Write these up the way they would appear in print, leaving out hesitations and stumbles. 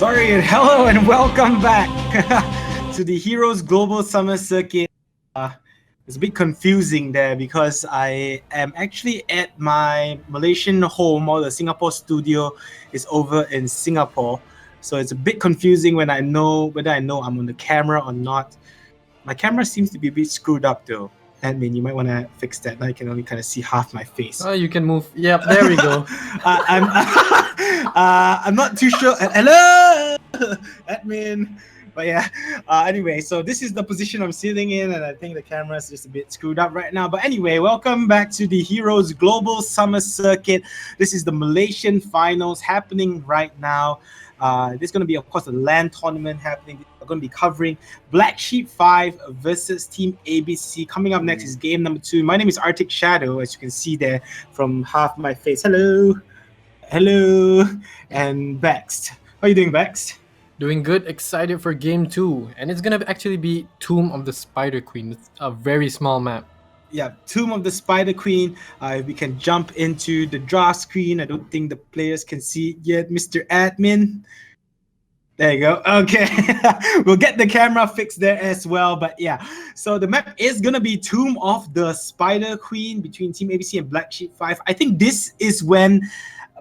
Sorry, hello and welcome back to the Heroes Global Summer Circuit. It's a bit confusing there because I am actually at my Malaysian home, or the Singapore studio is over in Singapore. So it's a bit confusing when I know whether I know I'm on the camera or not. My camera seems to be a bit screwed up though. Admin, you might want to fix that. Now I can only kind of see half my face. Oh, you can move. Yep, there we go. I'm not too sure. Hello, admin. But yeah, anyway, so this is the position I'm sitting in, and I think the camera is just a bit screwed up right now. But anyway, welcome back to the Heroes Global Summer Circuit. This is the Malaysian Finals happening right now. There's going to be, of course, a LAN tournament happening. We're going to be covering Black Sheep 5 versus Team ABC. Coming up next is game number 2. My name is Arctic Shadow, as you can see there from half my face. Hello. Hello. And Bext. How are you doing, Bext? Doing good, excited for game 2. And it's gonna actually be Tomb of the Spider Queen. It's a very small map. Yeah, Tomb of the Spider Queen. We can jump into the draw screen. I don't think the players can see it yet, Mr. Admin. There you go. Okay. We'll get the camera fixed there as well. But yeah, so the map is going to be Tomb of the Spider Queen between Team ABC and Black Sheep 5. I think this is when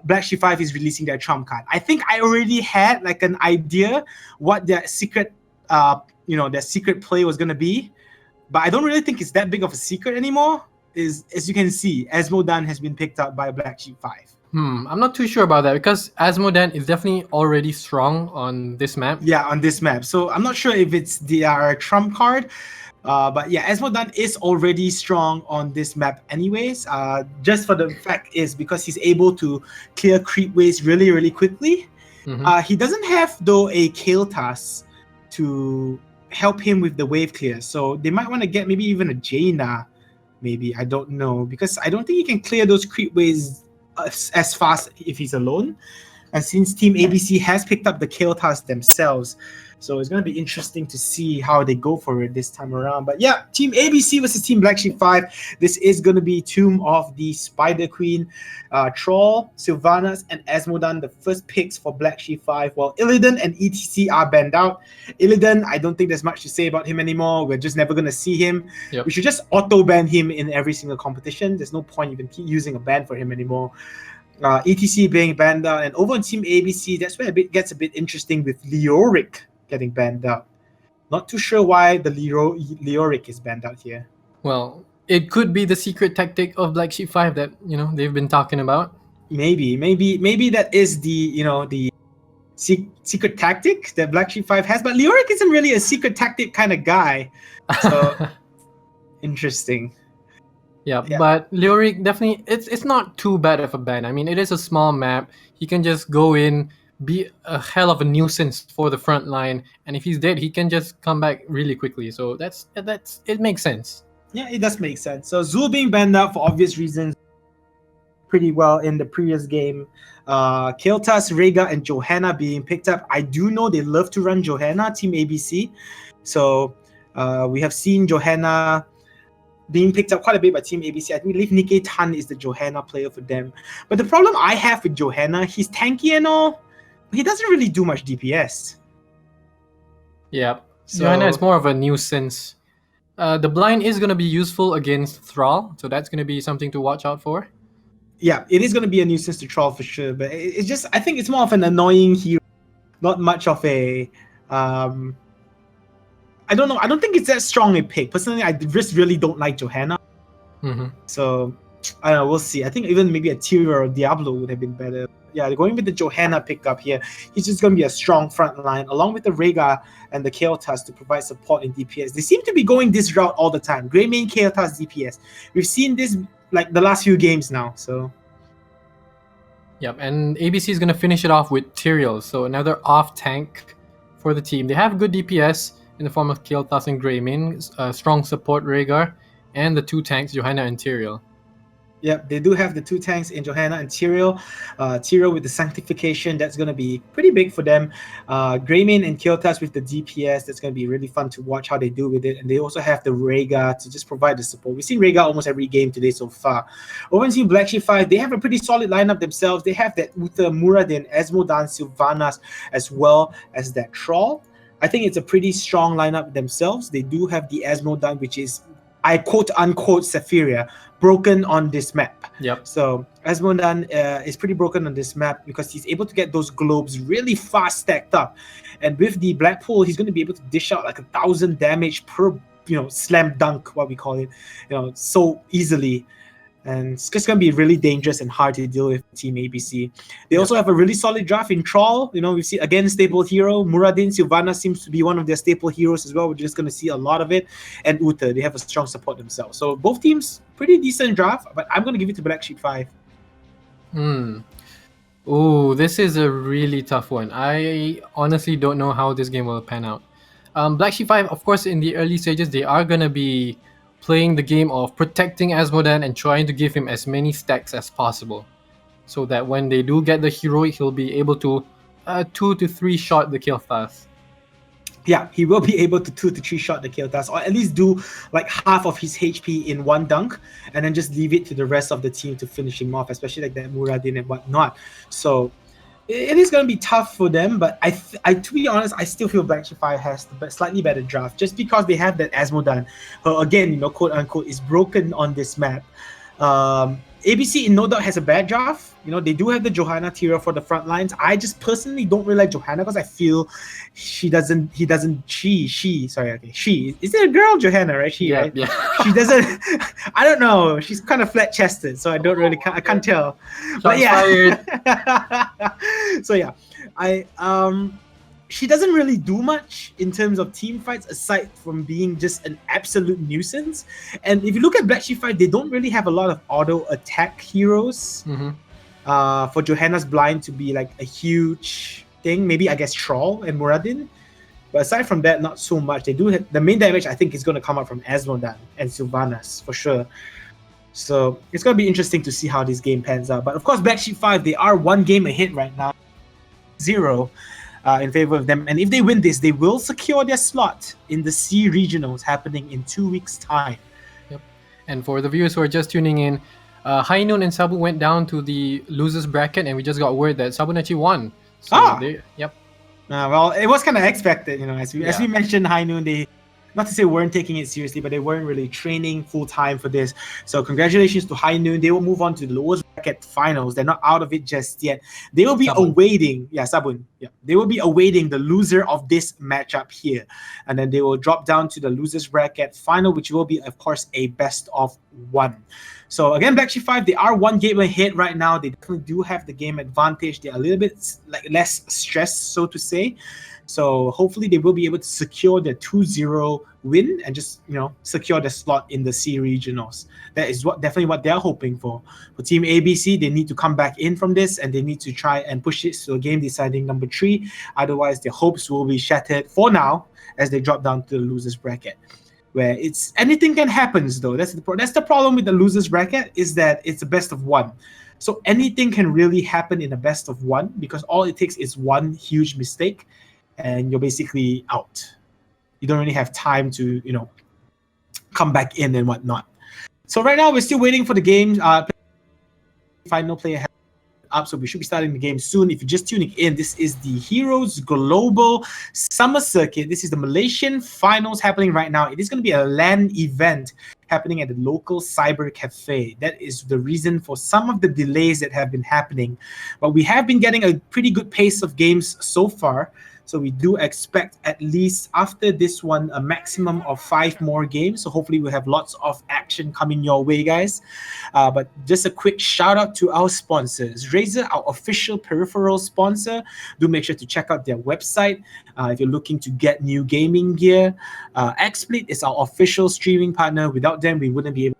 Black Sheep 5 is releasing their trump card. I think I already had like an idea what their secret, their secret play was going to be. But I don't really think it's that big of a secret anymore. As you can see, Asmodan has been picked up by Black Sheep 5. I'm not too sure about that because Asmodan is definitely already strong on this map. Yeah, on this map. So I'm not sure if it's their trump card. But yeah, Asmodan is already strong on this map anyways. Just for the fact is because he's able to clear creep waves really, really quickly. He doesn't have, though, a Kael'thas to help him with the wave clear. So they might want to get maybe even a Jaina. Maybe, I don't know. Because I don't think he can clear those creep waves as fast if he's alone. And since Team ABC has picked up the Kael'thas themselves, so it's going to be interesting to see how they go for it this time around. But yeah, Team ABC versus Team Black Sheep 5. This is going to be Tomb of the Spider Queen. Troll, Sylvanas, and Asmodan, the first picks for Black Sheep 5, while Illidan and ETC are banned out. Illidan, I don't think there's much to say about him anymore. We're just never going to see him. Yep. We should just auto-ban him in every single competition. There's no point even keep using a ban for him anymore. ETC being banned out, and over on Team ABC, that's where it gets a bit interesting with Leoric getting banned out. Not too sure why the Leoric is banned out here. Well, it could be the secret tactic of Black Sheep 5 that they've been talking about. Maybe that is the secret tactic that Black Sheep 5 has, but Leoric isn't really a secret tactic kind of guy. So interesting. Yeah, but Leoric definitely it's not too bad of a ban. I mean, it is a small map. He can just go in, be a hell of a nuisance for the front line, and if he's dead, he can just come back really quickly. So that's it makes sense. Yeah, it does make sense. So Zul being banned out for obvious reasons pretty well in the previous game. Kael'thas, Rhaegar, and Johanna being picked up. I do know they love to run Johanna, Team ABC. So we have seen Johanna being picked up quite a bit by Team ABC. I believe Nikkei Tan is the Johanna player for them. But the problem I have with Johanna, he's tanky and all, but he doesn't really do much DPS. Yeah, so Johanna is more of a nuisance. The blind is going to be useful against Thrall, so that's going to be something to watch out for. Yeah, it is going to be a nuisance to Thrall for sure, but it's just, I think it's more of an annoying hero, not much of a... I don't know. I don't think it's that strong a pick. Personally, I just really don't like Johanna. So, I don't know. We'll see. I think even maybe a Tyr or Diablo would have been better. Yeah, they're going with the Johanna pickup here. He's just going to be a strong front line, along with the Rhaegar and the Kael'thas to provide support in DPS. They seem to be going this route all the time. Greymane, Kael'thas, DPS. We've seen this like the last few games now. So, yep, and ABC is going to finish it off with Tyrael. So another off tank for the team. They have good DPS in the form of Kael'thas and Greymane, strong support Rhaegar, and the two tanks, Johanna and Tyrael. Yep, they do have the two tanks in Johanna and Tyrael. Tyrael with the sanctification, that's going to be pretty big for them. Greymane and Kyotas with the DPS, that's going to be really fun to watch how they do with it. And they also have the Rhaegar to just provide the support. We've seen Rhaegar almost every game today so far. Over in Team Black Sheep 5, they have a pretty solid lineup themselves. They have that Uther, Muradin, Esmodan, Sylvanas, as well as that Troll. I think it's a pretty strong lineup themselves. They do have the Esmodan, which is, I quote unquote, Sephiria, broken on this map. Yep. So Esmodan is pretty broken on this map because he's able to get those globes really fast stacked up. And with the Blackpool, he's going to be able to dish out like 1,000 damage per, slam dunk, what we call it, so easily. And it's just going to be really dangerous and hard to deal with Team ABC. They also have a really solid draft in Troll. We've seen, again, staple hero. Muradin, Sylvana seems to be one of their staple heroes as well. We're just going to see a lot of it. And Uther, they have a strong support themselves. So both teams, pretty decent draft, but I'm going to give it to Black Sheep 5. Oh, this is a really tough one. I honestly don't know how this game will pan out. Black Sheep 5, of course, in the early stages, they are going to be playing the game of protecting Asmodan and trying to give him as many stacks as possible, so that when they do get the heroic, he'll be able to 2 to 3 shot the kill fast. Yeah, he will be able to 2 to 3 shot the kill task, or at least do like half of his HP in one dunk, and then just leave it to the rest of the team to finish him off, especially like that Muradin and whatnot. So it is going to be tough for them, but I to be honest, I still feel Black Sheep 5 has the slightly better draft, just because they have that Asmodan, who again, quote unquote, is broken on this map. ABC no doubt has a bad draft. They do have the Johanna Tyrael for the front lines. I just personally don't really like Johanna because I feel she is it a girl, Johanna, right? Right? Yeah. She doesn't, I don't know. She's kind of flat chested, so I can't tell. But yeah. So yeah, she doesn't really do much in terms of team fights aside from being just an absolute nuisance. And if you look at Black Sheep 5, they don't really have a lot of auto attack heroes. For Johanna's blind to be like a huge thing. Maybe I guess Troll and Muradin. But aside from that, not so much. They do have, the main damage I think is going to come out from Asmodan and Sylvanas for sure. So it's going to be interesting to see how this game pans out. But of course, Black Sheep 5, they are one game ahead right now. 0 in favor of them. And if they win this, they will secure their slot in the C regionals happening in 2 weeks' time. Yep. And for the viewers who are just tuning in, High Noon and Sabu went down to the losers bracket, and we just got word that Sabu actually won. So yep. Well, it was kind of expected, as we mentioned, High Noon, they, not to say weren't taking it seriously, but they weren't really training full time for this. So congratulations to High Noon. They will move on to the lowest bracket finals. They're not out of it just yet. They will be awaiting, Sabun. Yeah, they will be awaiting the loser of this matchup here, and then they will drop down to the losers bracket final, which will be, of course, a best of 1. So again, Black Sheep 5, they are one game ahead right now. They definitely do have the game advantage. They're a little bit less stressed, so to say. So hopefully they will be able to secure the 2-0 win and just, secure the slot in the C regionals. That is definitely what they're hoping for. For Team ABC, they need to come back in from this, and they need to try and push it to a game deciding number 3. Otherwise, their hopes will be shattered for now as they drop down to the losers bracket, where it's anything can happen though. That's the problem with the losers bracket, is that it's a best of 1. So anything can really happen in a best of 1 because all it takes is one huge mistake and you're basically out. You don't really have time to, come back in and whatnot. So right now we're still waiting for the game. Final player up, so we should be starting the game soon. If you're just tuning in, this is the Heroes Global Summer Circuit. This is the Malaysian Finals happening right now. It is going to be a LAN event happening at the local cyber cafe. That is the reason for some of the delays that have been happening. But we have been getting a pretty good pace of games so far. So we do expect at least after this one a maximum of 5 more games. So hopefully we'll have lots of action coming your way, guys. But just a quick shout out to our sponsors. Razer, our official peripheral sponsor. Do make sure to check out their website if you're looking to get new gaming gear. XSplit is our official streaming partner. Without them, we wouldn't be able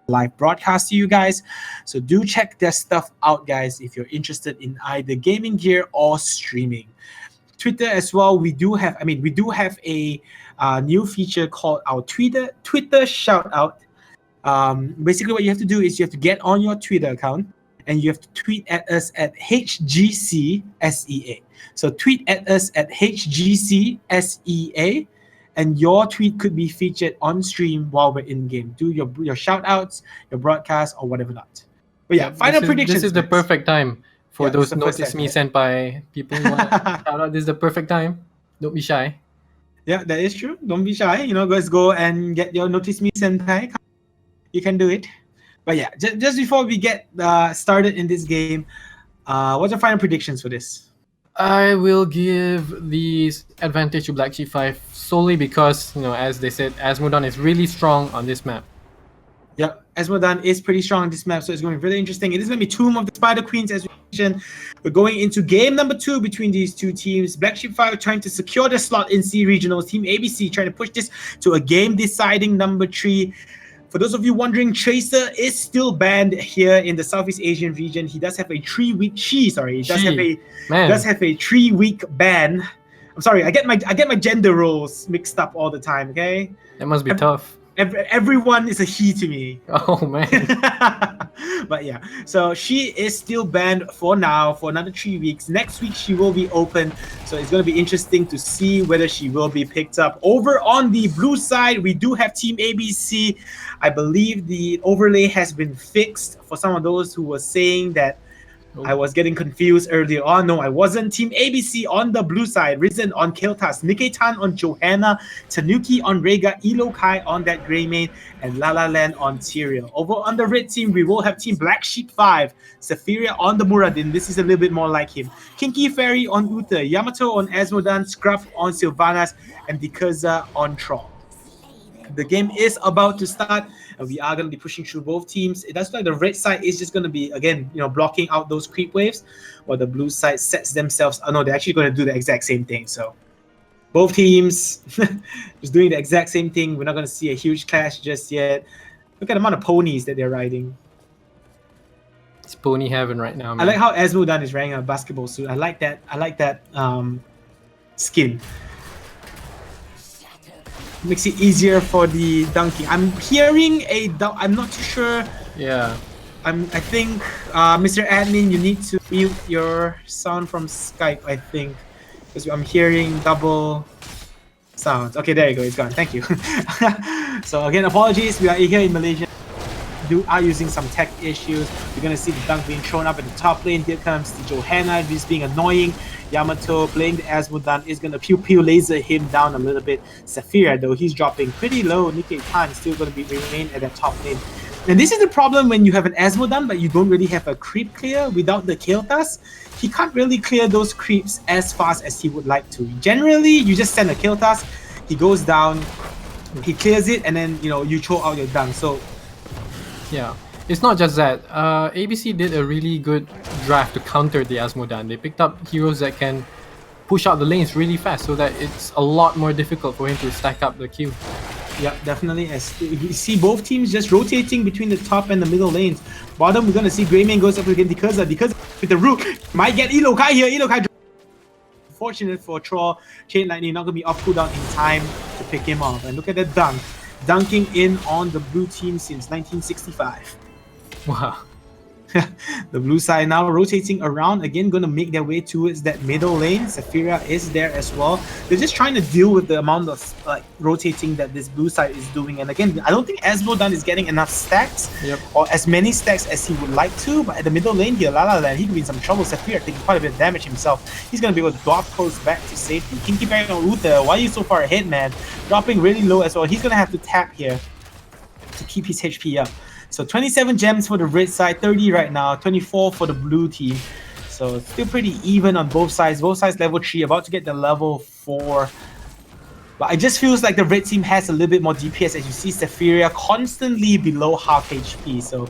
to live broadcast to you guys. So do check their stuff out, guys, if you're interested in either gaming gear or streaming. Twitter as well, we do have a new feature called our Twitter shout out. Basically, what you have to do is you have to get on your Twitter account and you have to tweet at us at HGCSEA. So tweet at us at HGCSEA, and your tweet could be featured on stream while we're in game. Do your shout outs, your broadcast, or whatever not. But yeah, final predictions. This is the Max. perfect time for Yeah, those it's the first notice time, me right? senpai people who want to shout out. This is the perfect time. Don't be shy. Yeah, that is true. Don't be shy. Guys, go and get your notice me senpai. You can do it. But yeah, just before we get started in this game, what's your final predictions for this? I will give the advantage to Black Sheep 5 solely because, as they said, Asmodon is really strong on this map. Yeah, Esmodan is pretty strong on this map, so it's going to be really interesting. It is going to be Tomb of the Spider Queens, as we mentioned. We're going into game number 2 between these two teams. Black Sheep 5 trying to secure the slot in C Regionals. Team ABC trying to push this to a game-deciding number 3. For those of you wondering, Tracer is still banned here in the Southeast Asian region. He does have a 3-week. He does have a 3-week ban. I'm sorry, I get my gender roles mixed up all the time. Okay, that must be tough. Everyone is a he to me. Oh man. But yeah, so she is still banned for now for another 3 weeks. Next week she will be open, so it's going to be interesting to see whether she will be picked up. Over on the blue side, we do have Team ABC. I believe the overlay has been fixed for some of those who were saying that I was getting confused earlier on. No, I wasn't. Team ABC on the blue side, Risen on Kiltas, Nikkei-tan on Johanna, Tanuki on Rega, Ilokai on that Greymane, and La La Land on Tyrael. Over on the red team, we will have Team Black Sheep 5, Safiria on the Muradin. This is a little bit more like him. Kinky Fairy on Uta, Yamato on Asmodan, Scruff on Sylvanas, and Dikaza on Troll. The game is about to start, and we are going to be pushing through both teams. It does look like the red side is just going to be, again, blocking out those creep waves, while the blue side sets themselves. Oh no, they're actually going to do the exact same thing. So both teams just doing the exact same thing. We're not going to see a huge clash just yet. Look at the amount of ponies that they're riding. It's pony heaven right now, man. I like how Asmodan is wearing a basketball suit. I like that skin. Makes it easier for the dunking. I'm hearing I'm not too sure. Yeah. I think, Mr. Admin, you need to mute your sound from Skype, I think. Because I'm hearing double sounds. Okay, there you go. It's gone. Thank you. So again, apologies. We are here in Malaysia. We are using some tech issues. You're going to see the dunk being thrown up at the top lane. Here comes the Johanna, just being annoying. Yamato playing the Asmodan is going to pew laser him down a little bit. Saphira, though, he's dropping pretty low. Nikkei-tan is still going to remain at that top lane. And this is the problem when you have an Asmodan, but you don't really have a creep clear without the Kiltas. He can't really clear those creeps as fast as he would like to. Generally, you just send a Kiltas, he goes down, he clears it, and then you throw out your dunk. So yeah, it's not just that. ABC did a really good draft to counter the Asmodan. They picked up heroes that can push out the lanes really fast, so that it's a lot more difficult for him to stack up the kill. Yeah, definitely. As we see both teams just rotating between the top and the middle lanes. Bottom, we're gonna see Greymane goes up against Dikaza. Dikaza with the root might get Ilokai here. Ilokai. Fortunate for Troll, Chain Lightning not gonna be off cooldown in time to pick him off. And look at that dunk. Dunking in on the blue team since 1965. Wow. The blue side now rotating around again, going to make their way towards that middle lane. Saphira is there as well. They're just trying to deal with the amount of rotating that this blue side is doing. And again, I don't think Asmodan is getting enough stacks or as many stacks as he would like to. But at the middle lane here, La La Land, he could be in some trouble. Saphira taking quite a bit of damage himself. He's going to be able to drop close back to safety. Kinky Fairy on Uther, why are you so far ahead, man? Dropping really low as well. He's going to have to tap here to keep his HP up. So 27 gems for the red side, 30 right now, 24 for the blue team. So it's still pretty even on both sides. Both sides level 3, about to get the level 4. But it just feels like the red team has a little bit more DPS, as you see Saphira constantly below half HP. So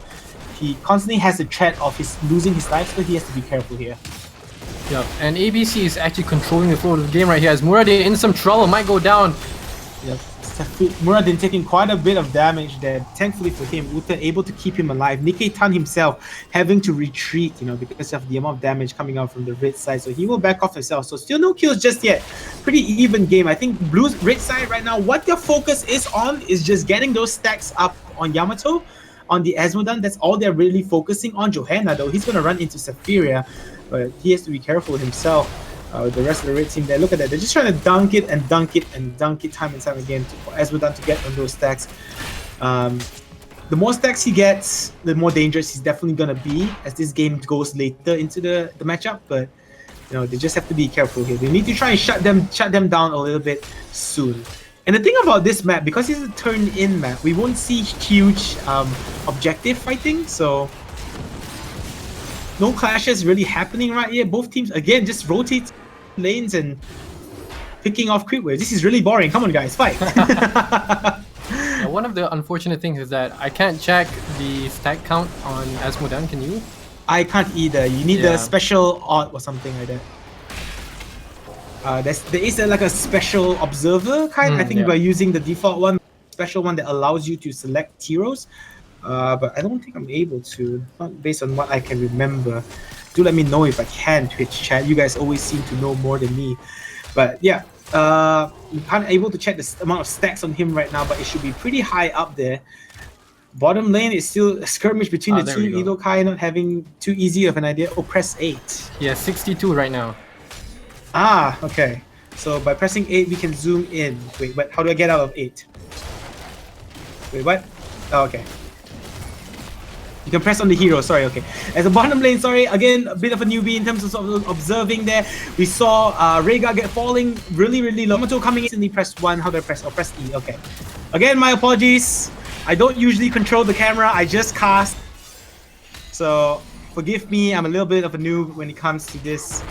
he constantly has the threat of losing his life, so he has to be careful here. Yeah, and ABC is actually controlling the flow of the game right here, as Muradin in some trouble, might go down. Yep. Muradin taking quite a bit of damage there. Thankfully for him, Uta able to keep him alive. Nikkei-tan himself having to retreat, because of the amount of damage coming out from the red side. So he will back off himself. So still no kills just yet. Pretty even game. I think red side right now, what their focus is on is just getting those stacks up on Yamato, on the Asmodan. That's all they're really focusing on. Johanna, though, he's going to run into Saphiria, but he has to be careful himself. The rest of the red team there, look at that. They're just trying to dunk it and dunk it and dunk it time and time again for Asmodan to get on those stacks. The more stacks he gets, the more dangerous he's definitely going to be as this game goes later into the matchup. But they just have to be careful here. They need to try and shut them down a little bit soon. And the thing about this map, because it's a turn-in map, we won't see huge objective fighting. So no clashes really happening right here. Both teams, again, just rotate lanes and picking off creep waves. This is really boring. Come on, guys, fight. One of the unfortunate things is that I can't check the stack count on Asmodan. Can you? I can't either. You need the special odd or something like that. There is like a special observer kind. I think we're using the default one, special one that allows you to select heroes. But I don't think I'm able to, not based on what I can remember. Do let me know if I can, Twitch chat. You guys always seem to know more than me. But yeah, I'm kind of able to check the amount of stacks on him right now, but it should be pretty high up there. Bottom lane is still a skirmish between the two. Idokai not having too easy of an idea. Oh, press 8. Yeah, 62 right now. Ah, okay. So by pressing 8, we can zoom in. Wait, but how do I get out of 8? Wait, what? Oh, okay. You can press on the hero, sorry, okay. As a bottom lane, sorry, again, a bit of a newbie in terms of observing there. We saw Rhaegar get falling really, really low. Yamato coming in, instantly press 1. How do I press? Oh, press E, okay. Again, my apologies. I don't usually control the camera, I just cast. So, forgive me, I'm a little bit of a noob when it comes to this.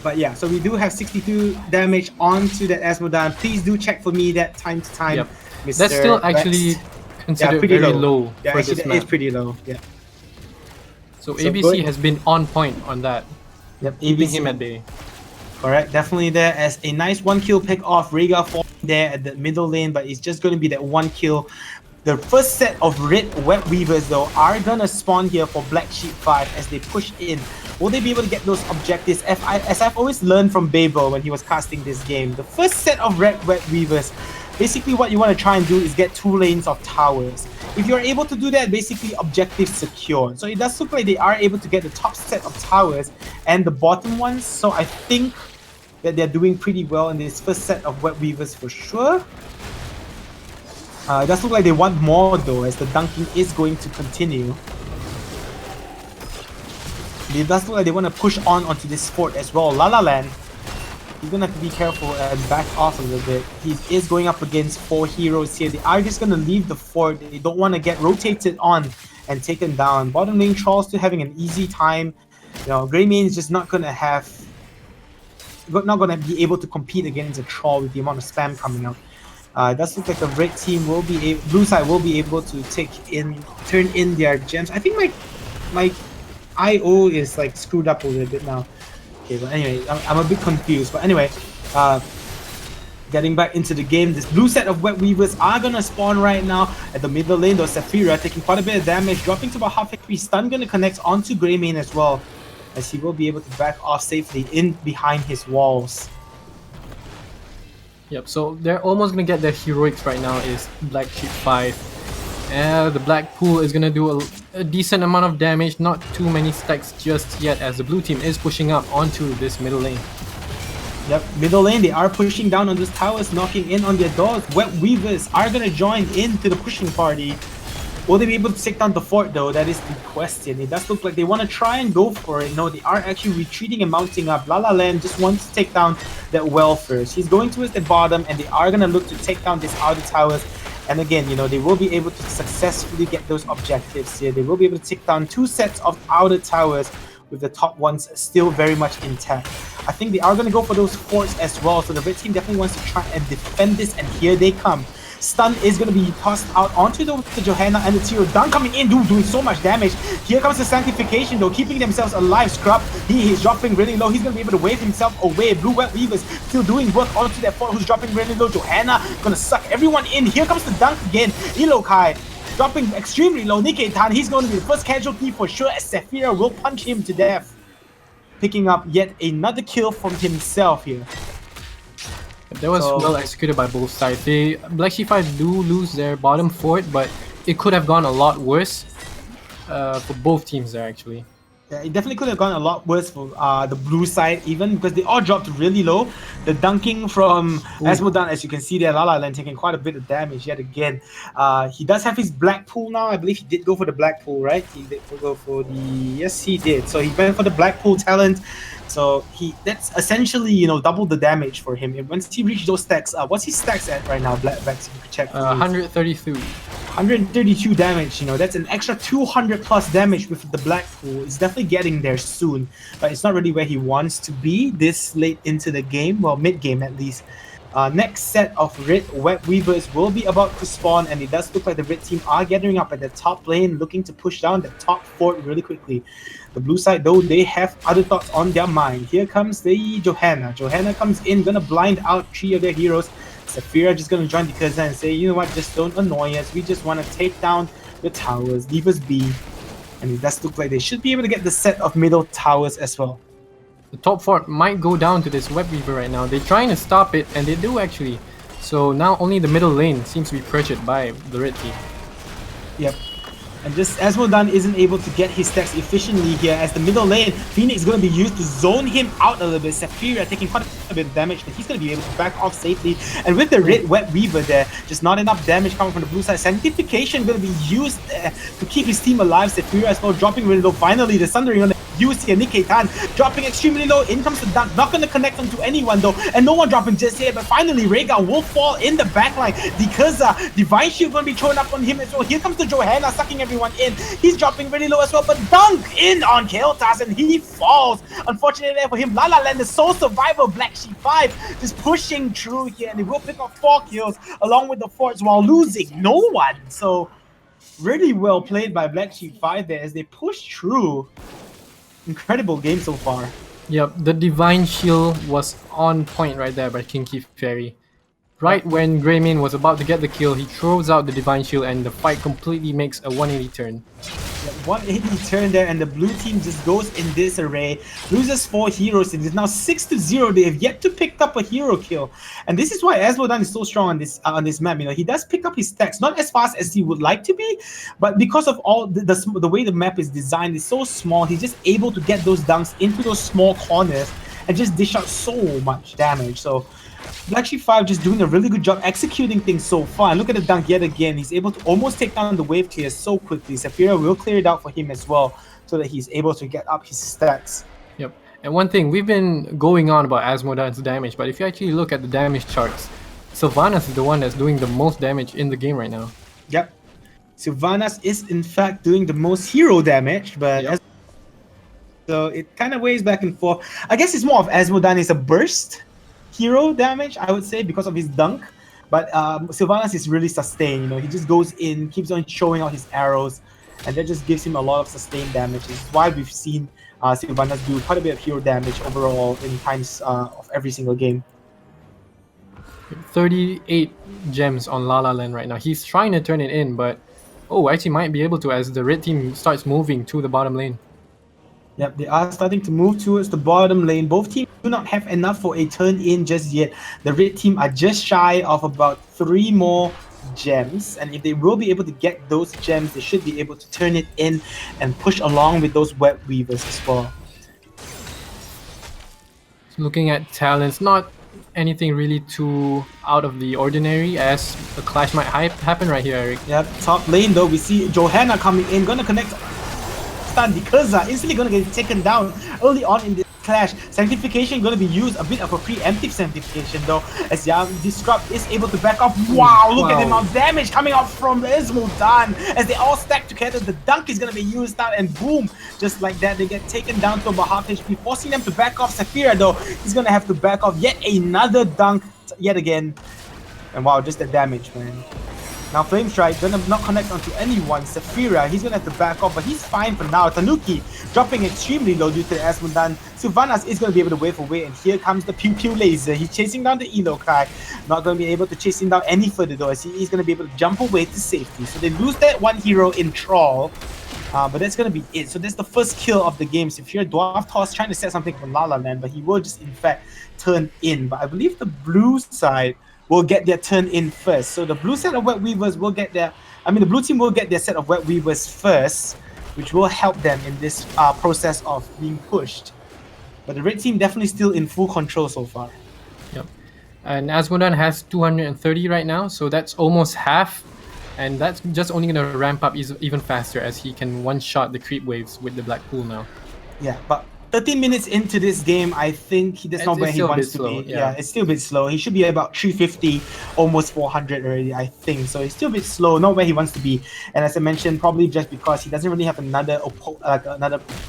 But yeah, so we do have 62 damage onto that Asmodan. Please do check for me that time to time, Mr. That's still actually considered very low yeah, for this map. It's pretty low, yeah. So ABC has been on point on that. Yep, keeping ABC him at bay. Correct, definitely there as a nice 1 kill pick off. Rhaegar falling there at the middle lane, but it's just going to be that 1 kill. The first set of red web weavers though are gonna spawn here for Black Sheep 5 as they push in. Will they be able to get those objectives? As I've always learned from Babel when he was casting this game, the first set of red web weavers, basically what you want to try and do is get 2 lanes of towers. If you're able to do that, basically objective secured. So it does look like they are able to get the top set of towers and the bottom ones. So I think that they're doing pretty well in this first set of web weavers for sure. It does look like they want more though, as the dunking is going to continue. It does look like they want to push onto this fort as well. La La Land, he's gonna have to be careful and back off a little bit. He is going up against 4 heroes here. They are just gonna leave the fort. They don't want to get rotated on and taken down. Bottom lane Troll still having an easy time. Greymane is just not gonna be able to compete against a Troll with the amount of spam coming out. It does look like the red team will be blue side will be able to turn in their gems. I think my IO is like screwed up a little bit now. Okay, but anyway, I'm a bit confused. But anyway, getting back into the game, this blue set of web weavers are gonna spawn right now at the middle lane. Though Sapphira taking quite a bit of damage, dropping to about half HP. Stun gonna connect onto Greymane as well, as he will be able to back off safely in behind his walls. Yep, so they're almost gonna get their heroics right now is Black Sheep 5. The Black Pool is gonna do a decent amount of damage, not too many stacks just yet as the blue team is pushing up onto this middle lane. Yep, middle lane, they are pushing down on those towers, knocking in on their doors. Web Weavers are gonna join into the pushing party. Will they be able to take down the fort though? That is the question. It does look like they want to try and go for it. No, they are actually retreating and mounting up. La La Land just wants to take down that well first. He's going towards the bottom and they are going to look to take down these outer towers. And again, they will be able to successfully get those objectives here. They will be able to take down 2 sets of outer towers with the top ones still very much intact. I think they are going to go for those forts as well. So the red team definitely wants to try and defend this, and here they come. Stun is going to be tossed out onto the Johanna and the Tiro. Dun coming in, doing so much damage. Here comes the Sanctification though, keeping themselves alive. Scrub, he is dropping really low. He's going to be able to wave himself away. Blue Web Weavers still doing work onto that fort who's dropping really low. Johanna going to suck everyone in. Here comes the dunk again. Ilokai dropping extremely low. Niketan, he's going to be the first casualty for sure as Sapphira will punch him to death. Picking up yet another kill from himself here. That was well executed by both sides. Black Sheep 5 do lose their bottom fort, but it could have gone a lot worse for both teams there actually. Yeah, it definitely could have gone a lot worse for the blue side even because they all dropped really low. The dunking from Asmodan, as you can see there, Lala Land taking quite a bit of damage yet again. He does have his Blackpool now. I believe he did go for the Blackpool, right? He did go for the... Yes, he did. So he went for the Blackpool talent. So that's essentially, you know, double the damage for him. And once he reached those stacks, what's his stacks at right now, Black Vex? You can check. 133. 132 damage, you know, that's an extra 200 plus damage with the Blackpool. It's definitely getting there soon, but it's not really where he wants to be this late into the game, well, mid-game at least. Next set of Red Web Weavers will be about to spawn, and it does look like the Red team are gathering up at the top lane, looking to push down the top fort really quickly. The blue side, though, they have other thoughts on their mind. Here comes the Johanna. Johanna comes in, gonna blind out 3 of their heroes. Saphira just gonna join the Kaza and say, you know what, just don't annoy us. We just want to take down the towers, leave us be. And it does look like they should be able to get the set of middle towers as well. The top fort might go down to this Web Weaver right now. They're trying to stop it, and they do actually. So now only the middle lane seems to be pressured by the red team. Yep. And just Asmodan isn't able to get his stacks efficiently here as the middle lane, Phoenix is going to be used to zone him out a little bit. Saphira taking quite a bit of damage, but he's going to be able to back off safely. And with the Red Web Weaver there, just not enough damage coming from the blue side. Sanctification going to be used to keep his team alive. Saphira as well dropping really low. Finally, the Sundering on the use here. Nikkei Tan dropping extremely low. In comes the dunk. Not going to connect onto anyone though. And no one dropping just yet. But finally, Rhaegar will fall in the backline because Divine Shield going to be thrown up on him as well. Here comes the Johanna sucking everyone in. He's dropping really low as well. But dunk in on Kael'thas and he falls. Unfortunately there for him, La La Land, the sole survivor, Black Sheep 5, just pushing through here. And they will pick up 4 kills along with the forts while losing no one. So really well played by Black Sheep 5 there as they push through. Incredible game so far. Yep, the Divine Shield was on point right there by King Keith Fairy. Right when Greymane was about to get the kill, he throws out the Divine Shield and the fight completely makes a 180 turn. Yeah, 180 turn there, and the blue team just goes in disarray, loses 4 heroes. It is now 6-0. They have yet to pick up a hero kill, and this is why Asmodan is so strong on this map. You know, he does pick up his stacks, not as fast as he would like to be, but because of all the way the map is designed, it's so small. He's just able to get those dunks into those small corners and just dish out so much damage. So Black Sheep 5 just doing a really good job executing things so far. And look at the dunk yet again. He's able to almost take down the wave clear so quickly. Saphira will clear it out for him as well so that he's able to get up his stats. Yep. And one thing, we've been going on about Asmodan's damage, but if you actually look at the damage charts, Sylvanas is the one that's doing the most damage in the game right now. Yep. Sylvanas is in fact doing the most hero damage, but yep. So it kind of weighs back and forth. I guess it's more of Asmodan is a burst hero damage, I would say, because of his dunk, but Sylvanas is really sustained. You know, he just goes in, keeps on showing out his arrows, and that just gives him a lot of sustained damage. This is why we've seen Sylvanas do quite a bit of hero damage overall in times of every single game. 38 gems on La La Land right now. He's trying to turn it in, but actually might be able to as the red team starts moving to the bottom lane. Yep, they are starting to move towards the bottom lane. Both teams do not have enough for a turn in just yet. The red team are just shy of about 3 more gems, and if they will be able to get those gems, they should be able to turn it in and push along with those web weavers as well. Looking at talents, not anything really too out of the ordinary as a clash might happen right here, Eric. Yep, top lane though, we see Johanna coming in, gonna connect stun because instantly gonna get taken down early on in this clash. Sanctification gonna be used, a bit of a preemptive sanctification though, as Disrupt is able to back off. Wow, look at the amount of damage coming out from Asmodan as they all stack together. The dunk is gonna be used out and boom, just like that they get taken down to about half HP, forcing them to back off. Saphira though, he's gonna have to back off yet another dunk yet again, and wow, just the damage, man. Now Flame Strike gonna not connect onto anyone. Saphira, he's gonna have to back off, but he's fine for now. Tanuki dropping extremely low due to the Asmodan. Sylvanas is gonna be able to wave away, and here comes the Pew Pew Laser. He's chasing down the Elo Kai. Not gonna be able to chase him down any further though, as he is gonna be able to jump away to safety. So they lose that one hero in Troll. But that's gonna be it. So that's the first kill of the game. Saphira Dwarf Toss trying to set something for La La Land, but he will just in fact turn in. But I believe the blue side will get their turn in first. So the blue set of Web Weavers will get their, the blue team will get their set of Web Weavers first, which will help them in this process of being pushed. But the red team definitely still in full control so far. Yep. And Asmodan has 230 right now, so that's almost half. And that's just only going to ramp up even faster as he can one-shot the creep waves with the Black Pool now. Yeah, but 13 minutes into this game, I think that's not where he wants to be. Yeah, it's still a bit slow. He should be about 350, almost 400 already, I think. So it's still a bit slow, not where he wants to be. And as I mentioned, probably just because he doesn't really have another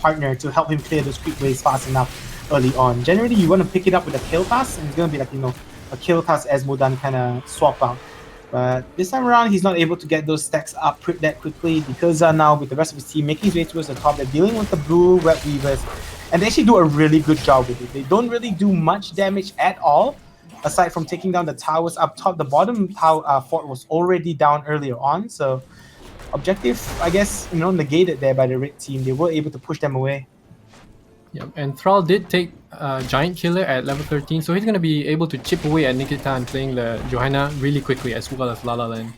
partner to help him clear those creep waves fast enough early on. Generally, you want to pick it up with a kill pass, and it's going to be like, a kill pass Asmodan kind of swap out. But this time around, he's not able to get those stacks up that quickly because now with the rest of his team making his way towards the top, they're dealing with the blue Web Weavers, and they actually do a really good job with it. They don't really do much damage at all, aside from taking down the towers up top. The bottom fort was already down earlier on, so objective, I guess, negated there by the red team. They were able to push them away. Yep, and Thrall did take Giant Killer at level 13, so he's going to be able to chip away at Nikitan playing the Johanna really quickly as well as La La Land.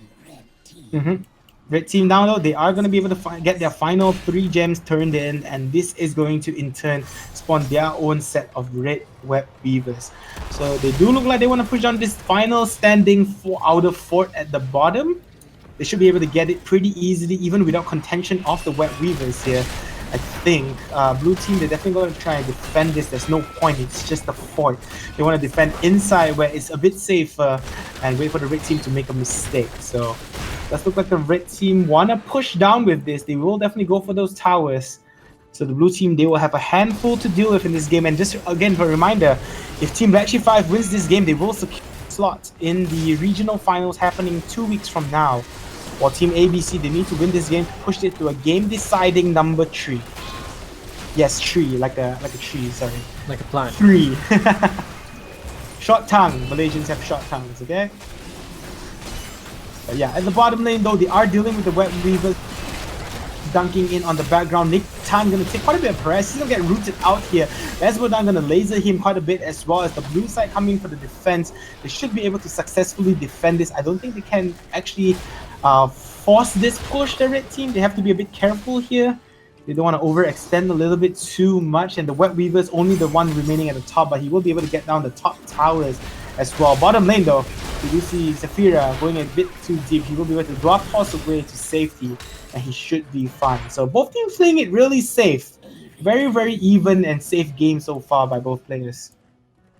Red team now though, they are going to be able to get their final 3 gems turned in, and this is going to in turn spawn their own set of red Web Weavers. So they do look like they want to push on this final standing outer fort at the bottom. They should be able to get it pretty easily even without contention of the Web Weavers here. I think blue team, they're definitely going to try and defend this. There's no point, it's just a fort. They want to defend inside where it's a bit safer and wait for the red team to make a mistake. So does look like the red team want to push down with this. They will definitely go for those towers. So the blue team, they will have a handful to deal with in this game. And just again, for a reminder, if Team Black 5 wins this game, they will secure slots in the regional finals happening 2 weeks from now. While Team ABC, they need to win this game to push it to a game-deciding number 3. Yes, 3, like a tree, sorry. Like a plant. 3. Short tongue. Malaysians have short tongues, okay? But yeah, at the bottom lane though, they are dealing with the Web Weavers dunking in on the background. Nick Tan gonna take quite a bit of press. He's gonna get rooted out here. Asmodan gonna laser him quite a bit as well as the blue side coming for the defense. They should be able to successfully defend this. I don't think they can actually force this push, the red team. They have to be a bit careful here. They don't want to overextend a little bit too much, and the Web Weaver is only the one remaining at the top, but he will be able to get down the top towers as well. Bottom lane though, you do see Zafira going a bit too deep. He will be able to drop Toss away to safety, and he should be fine. So both teams playing it really safe. Very, very even and safe game so far by both players.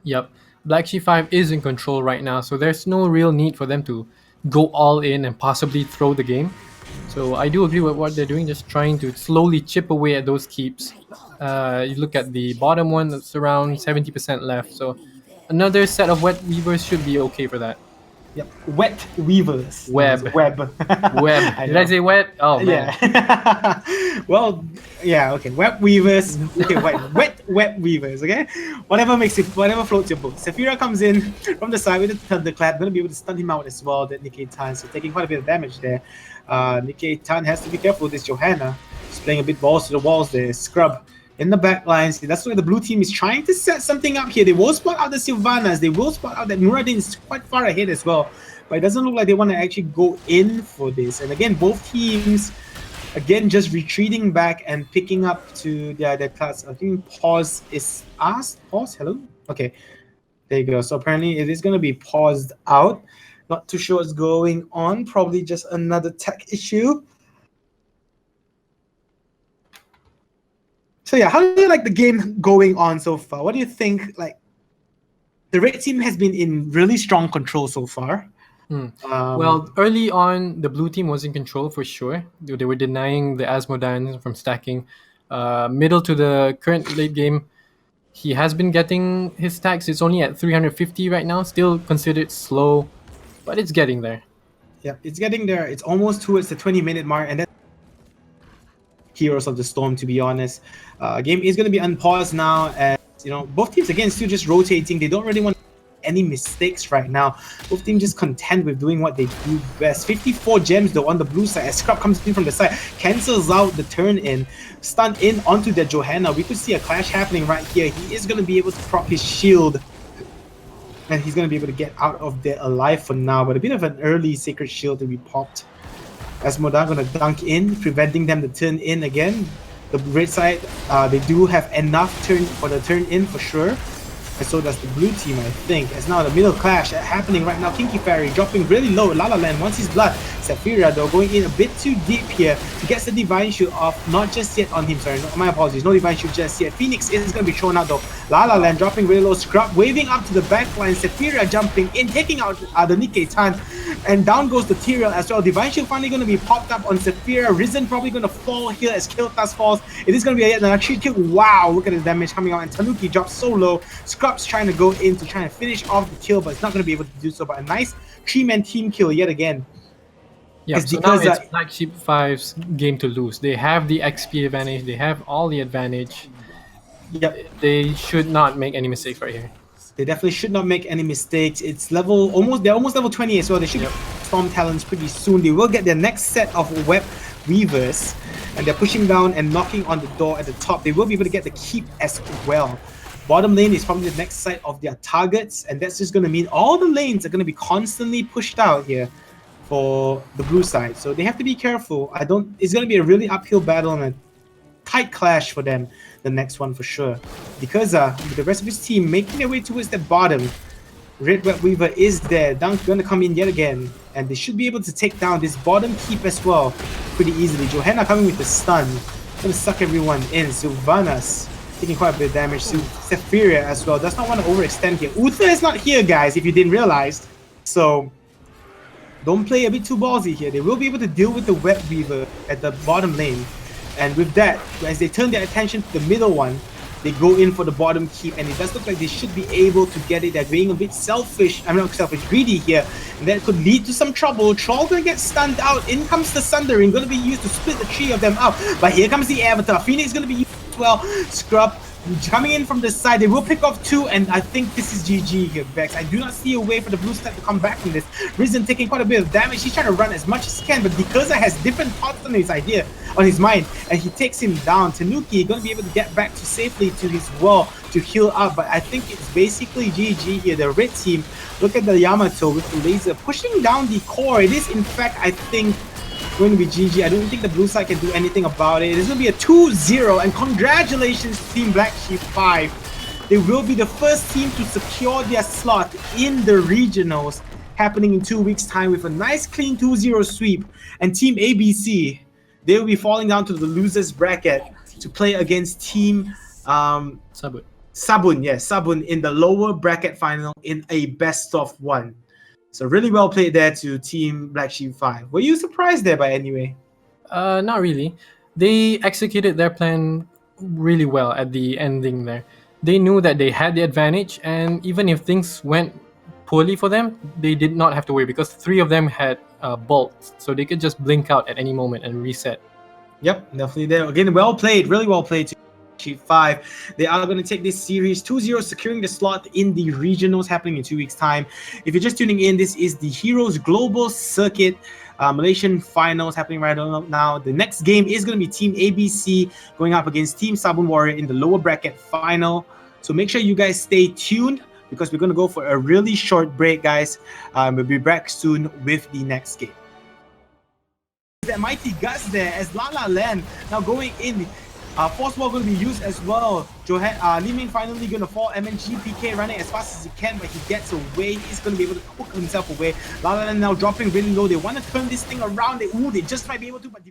Yep, Black Sheep 5 is in control right now, so there's no real need for them to go all in and possibly throw the game. So I do agree with what they're doing, just trying to slowly chip away at those keeps. You look at the bottom one, that's around 70% left, so another set of Web Weavers should be okay for that. Yep, Wet Weavers. Web. Web. Did I say wet? Oh man. Yeah. Well, yeah. Okay. Web Weavers. Okay. Wet Web Weavers. Okay. Whatever floats your boat. Zafira comes in from the side with the thunderclap. Gonna be able to stun him out as well. That Nikkei Tan, so taking quite a bit of damage there. Nikkei Tan has to be careful with this Johanna. He's playing a bit balls to the walls there. Scrub in the back lines. That's why the blue team is trying to set something up here. They will spot out the Sylvanas. They will spot out that Muradin is quite far ahead as well. But it doesn't look like they want to actually go in for this. And again, both teams, again, just retreating back and picking up to their class. I think pause is asked. Pause? Hello? Okay. There you go. So apparently it is going to be paused out. Not too sure what's going on. Probably just another tech issue. So yeah, how do you like the game going on so far? What do you think? Like, the red team has been in really strong control so far. Well, early on, the blue team was in control for sure. They were denying the Asmodan from stacking. Middle to the current late game, he has been getting his stacks. It's only at 350 right now. Still considered slow, but it's getting there. Yeah, it's getting there. It's almost towards the 20-minute mark, and then Heroes of the Storm, to be honest. Game is going to be unpaused now, as both teams again still just rotating. They don't really want any mistakes right now. Both teams just content with doing what they do best. 54 gems though on the blue side as Scrub comes in from the side, cancels out the turn in, stun in onto the Johanna. We could see a clash happening right here. He is going to be able to prop his shield And he's going to be able to get out of there alive for now. But a bit of an early Sacred Shield to be popped. As Moda going to dunk in, preventing them to turn in again. The red side, they do have enough turn for the turn in for sure. And so does the blue team, I think. As now the middle clash happening right now. Kinky Fairy dropping really low. La La Land wants his blood. Saphira though going in a bit too deep here. He gets the Divine Shield off. Not just yet on him, sorry. No, my apologies. No Divine Shield just yet. Phoenix is going to be thrown out though. La La Land dropping really low. Scrub waving up to the back line. Saphira jumping in, taking out the Nikkei Tan. And down goes the Tyrael as well. Divine Shield finally going to be popped up on Saphira. Risen probably going to fall here as Kiltas falls. It is going to be another 3 kill. Wow, look at the damage coming out. And Tanuki drops so low. Scrub's trying to go in to try and finish off the kill, but it's not going to be able to do so. But a nice 3-man team kill yet again. Yeah, so because now it's Black Sheep 5's game to lose. They have the XP advantage. They have all the advantage. Yep. They should not make any mistakes right here. They definitely should not make any mistakes. It's they're almost level 20 as well. They should get Storm Talons pretty soon. They will get their next set of Web Weavers, and they're pushing down and knocking on the door at the top. They will be able to get the keep as well. Bottom lane is probably the next site of their targets, and that's just going to mean all the lanes are going to be constantly pushed out here for the blue side. So they have to be careful. It's going to be a really uphill battle and a tight clash for them, the next one for sure. Because with the rest of his team making their way towards the bottom, Red Web Weaver is there. Dunk going to come in yet again, and they should be able to take down this bottom keep as well pretty easily. Johanna coming with the stun, going to suck everyone in. Sylvanas taking quite a bit of damage. Saphira as well does not want to overextend here. Uther is not here, guys, if you didn't realize. So don't play a bit too ballsy here. They will be able to deal with the Web Weaver at the bottom lane. And with that, as they turn their attention to the middle one, they go in for the bottom keep, and it does look like they should be able to get it. They're being a bit greedy here, and that could lead to some trouble. Troll gonna get stunned out. In comes the Sundering, gonna be used to split the 3 of them up. But here comes the Avatar. Phoenix gonna be used as well. Scrub coming in from the side. They will pick off 2, and I think this is GG here, Vex. I do not see a way for the blue side to come back from this. Risen taking quite a bit of damage. He's trying to run as much as he can, but Dikaza has different thoughts on his mind, and he takes him down. Tanuki going to be able to get back to safely to his wall to heal up, but I think it's basically GG here. The red team, look at the Yamato with the laser pushing down the core. It is, in fact, I think, going to be GG. I don't think the blue side can do anything about it. It's going to be a 2-0, and congratulations to Team Black Sheep 5. They will be the first team to secure their slot in the regionals, happening in 2 weeks' time with a nice clean 2-0 sweep. And Team ABC, they will be falling down to the losers bracket to play against Team Sabun. Sabun in the lower bracket final in a best of 1. So really well played there to Team Black Sheep 5. Were you surprised there by any way? Not really. They executed their plan really well at the ending there. They knew that they had the advantage, and even if things went poorly for them, they did not have to worry because 3 of them had bolts, so they could just blink out at any moment and reset. Yep, definitely there. Again, well played, really well played to Sheep 5. They are going to take this series 2-0, securing the slot in the regionals happening in 2 weeks' time. If you're just tuning in, this is the Heroes Global Circuit Malaysian Finals happening right now. The next game is going to be Team ABC going up against Team Sabun Warrior in the lower bracket final. So make sure you guys stay tuned, because we're going to go for a really short break, guys. We'll be back soon with the next game. That mighty guts there as La La Land now going in. Force Wall going to be used as well. Li Ming finally going to fall. MNG PK running as fast as he can, but he gets away. He's going to be able to hook himself away. La La Land now dropping really low. They want to turn this thing around. They just might be able to, but